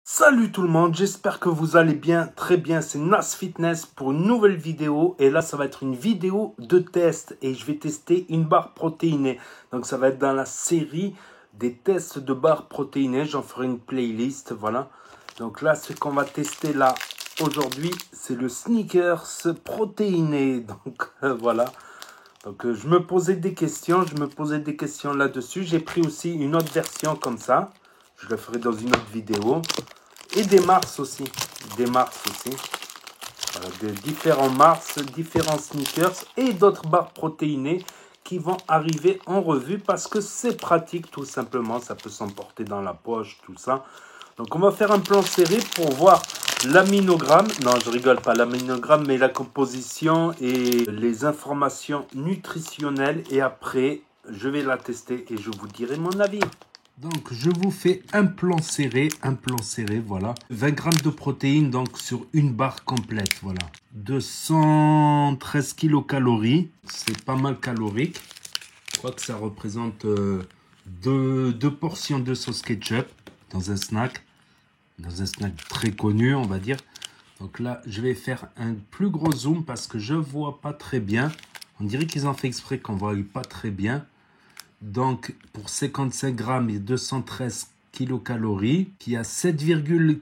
Salut tout le monde, j'espère que vous allez bien, très bien, c'est Nas Fitness pour une nouvelle vidéo et là ça va être une vidéo de test et je vais tester une barre protéinée. Donc ça va être dans la série des tests de barres protéinées, j'en ferai une playlist, voilà. Donc là ce qu'on va tester là aujourd'hui c'est le Snickers protéiné, donc voilà. Donc je me posais des questions, là-dessus, j'ai pris aussi une autre version comme ça, je le ferai dans une autre vidéo. Et des Mars aussi. Voilà, de différents Mars, différents sneakers et d'autres barres protéinées qui vont arriver en revue parce que c'est pratique tout simplement. Ça peut s'emporter dans la poche, tout ça. Donc on va faire un plan serré pour voir l'aminogramme. Non, je rigole pas, l'aminogramme, mais la composition et les informations nutritionnelles. Et après, je vais la tester et je vous dirai mon avis. Donc, je vous fais un plan serré, voilà. 20 grammes de protéines, donc, sur une barre complète, voilà. 213 kilocalories, c'est pas mal calorique. Je crois que ça représente deux portions de sauce ketchup dans un snack très connu, on va dire. Donc là, je vais faire un plus gros zoom parce que je vois pas très bien. On dirait qu'ils ont fait exprès qu'on voit pas très bien. Donc, pour 55 grammes et 213 kilocalories, qui a 7,4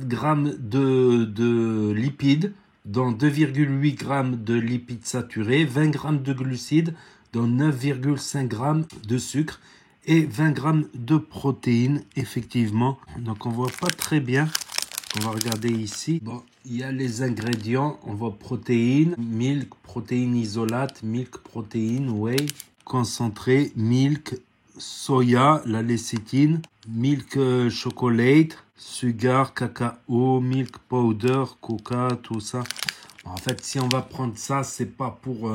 grammes de lipides, dont 2,8 grammes de lipides saturés, 20 grammes de glucides, dont 9,5 grammes de sucre et 20 grammes de protéines, effectivement. Donc, on voit pas très bien. On va regarder ici. Bon, il y a les ingrédients. On voit protéines, milk, protéines isolates, milk, protéines, whey, concentré, milk, soya, la lécithine, milk chocolate, sugar, cacao, milk powder, coca, tout ça. En fait, si on va prendre ça, c'est pas pour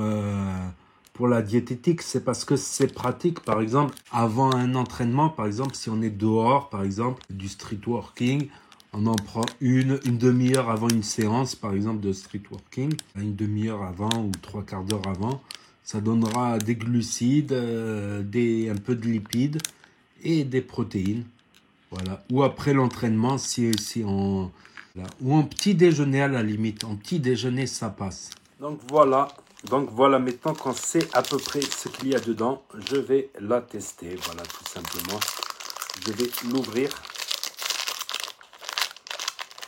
la diététique, c'est parce que c'est pratique. Par exemple, avant un entraînement, par exemple, si on est dehors, par exemple, du street working, on en prend une demi-heure avant une séance, par exemple, de street working, une demi-heure avant ou trois quarts d'heure avant. Ça donnera des glucides, un peu de lipides et des protéines. Voilà. Ou après l'entraînement, voilà. Ou en petit déjeuner à la limite. En petit déjeuner, ça passe. Donc voilà, maintenant qu'on sait à peu près ce qu'il y a dedans, je vais la tester. Voilà, tout simplement. Je vais l'ouvrir.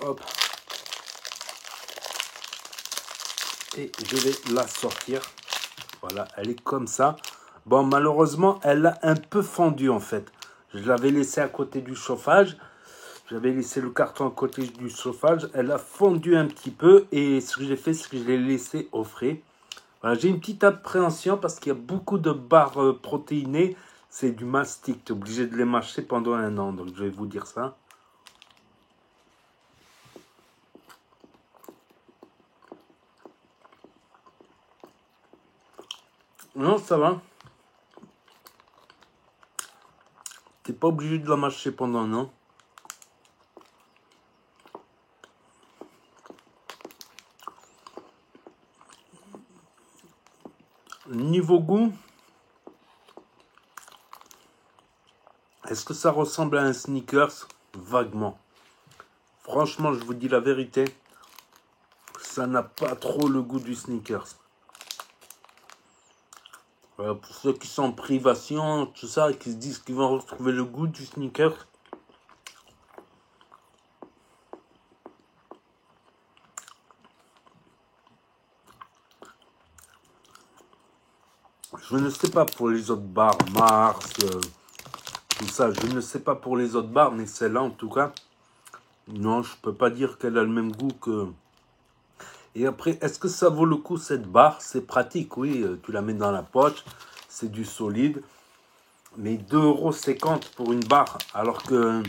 Hop. Et je vais la sortir. Voilà, elle est comme ça. Bon, malheureusement, elle a un peu fondu en fait. Je l'avais laissé à côté du chauffage. J'avais laissé le carton à côté du chauffage. Elle a fondu un petit peu. Et ce que j'ai fait, c'est que je l'ai laissé au frais. Voilà, j'ai une petite appréhension parce qu'il y a beaucoup de barres protéinées. C'est du mastic. Tu es obligé de les mâcher pendant un an. Donc, je vais vous dire ça. Non, ça va. Tu n'es pas obligé de la mâcher pendant un an. Niveau goût, est-ce que ça ressemble à un Snickers? Vaguement. Franchement, je vous dis la vérité, ça n'a pas trop le goût du Snickers. Pour ceux qui sont en privation, tout ça, et qui se disent qu'ils vont retrouver le goût du Snickers, je ne sais pas pour les autres barres, Mars, tout ça, je ne sais pas pour les autres barres, mais celle-là en tout cas, non, je peux pas dire qu'elle a le même goût que... Et après, est-ce que ça vaut le coup cette barre? C'est pratique, oui, tu la mets dans la poche, c'est du solide. Mais 2,50 € pour une barre, alors que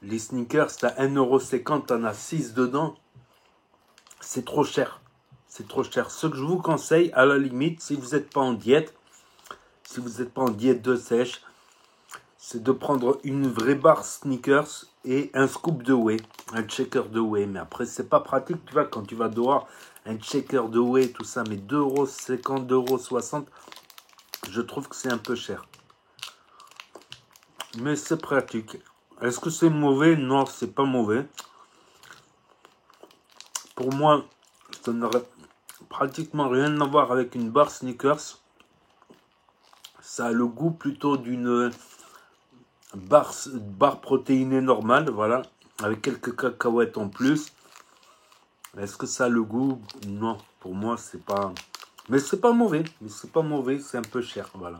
les sneakers, tu as 1,50 €, tu en as 6 dedans. C'est trop cher. C'est trop cher. Ce que je vous conseille, à la limite, si vous n'êtes pas en diète, de sèche, c'est de prendre une vraie barre sneakers et un scoop de whey, un shaker de whey. Mais après, c'est pas pratique, tu vois, quand tu vas dehors, un shaker de whey, tout ça, mais 2,50 €, 2,60 €, je trouve que c'est un peu cher. Mais c'est pratique. Est-ce que c'est mauvais? Non, c'est pas mauvais. Pour moi, ça n'aurait pratiquement rien à voir avec une barre Snickers. Ça a le goût plutôt d'une barre protéinée normale, voilà, avec quelques cacahuètes en plus. Est-ce que ça a le goût? Non, pour moi, c'est pas... Mais c'est pas mauvais, c'est un peu cher, voilà.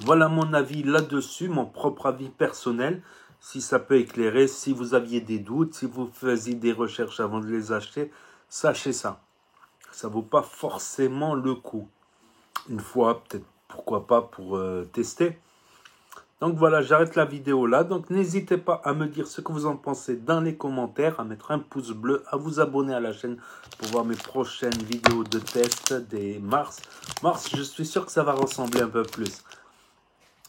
Voilà mon avis là-dessus, mon propre avis personnel. Si ça peut éclairer, si vous aviez des doutes, si vous faisiez des recherches avant de les acheter, sachez ça. Ça vaut pas forcément le coup. Une fois, peut-être, pourquoi pas, pour tester. Donc voilà, j'arrête la vidéo là. Donc n'hésitez pas à me dire ce que vous en pensez dans les commentaires, à mettre un pouce bleu, à vous abonner à la chaîne pour voir mes prochaines vidéos de test des Mars. Mars, je suis sûr que ça va ressembler un peu plus.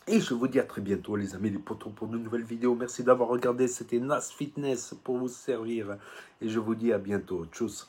Et je vous dis à très bientôt les amis, les potos, pour de nouvelles vidéos. Merci d'avoir regardé, c'était Nas Fitness pour vous servir. Et je vous dis à bientôt. Tchuss.